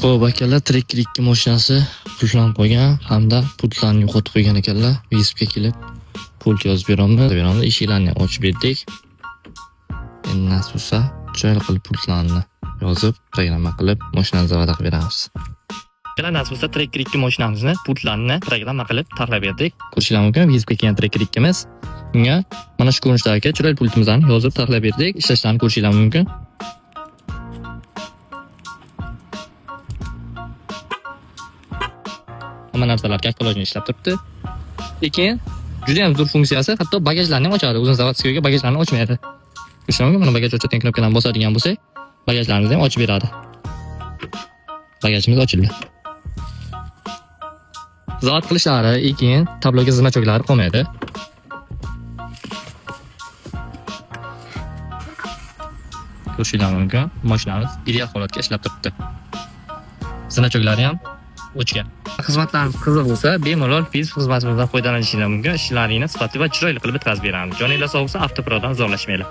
Xo'p akalar, Tracker 2 mashinasi pultlanib qo'ygan hamda pultlarni yo'qotib qo'ygan ekanlar. Visibga kelib pult yozib beramiz. Eshiklarni ochib berdik. Endi nasib bo'lsa, chiroyli qilib pultlarni yozib, programma qilib mashinani zavodga beramiz. Akalar, nasib bo'lsa Tracker 2 mashinamizni pultlarni programma qilib taxlab berdik. Ko'rishingiz mumkin, Visibga kelgan Tracker 2miz. Bunga mana shu ko'rinishdagi chiroyli pultimizni yozib taxlab berdik. Ishlashlarini ko'rishingiz mumkin. Hamma narsalar kalkulyatorni ishlab turibdi. Lekin juda ham zo'r funksiyasi, hatto bagajlarni ham ochadi. O'zini zavodskiga bagajlarni ochmaydi. Ko'rishingiz mumkin, mana bagaj ochadigan knopkalarni bosadigan bo'lsak, bagajlarimizni ham ochib beradi. Bagajimiz ochildi. Zavod qilishlari, keyin tabloga znachoklari qolmaydi. Ko'rishingiz mumkin, mashinamiz ideal holatga ishlab turibdi. Znachoklari ham o'chgan. Xizmatlarimiz qiziq bo'lsa, bemalol biz xizmatimizdan foydalanishingiz mumkin. Ishlaringizni sifatli va chiroyli qilib bitkazib beramiz. Joningiz sog' bo'lsa, Avtoprodan zorlashmanglar.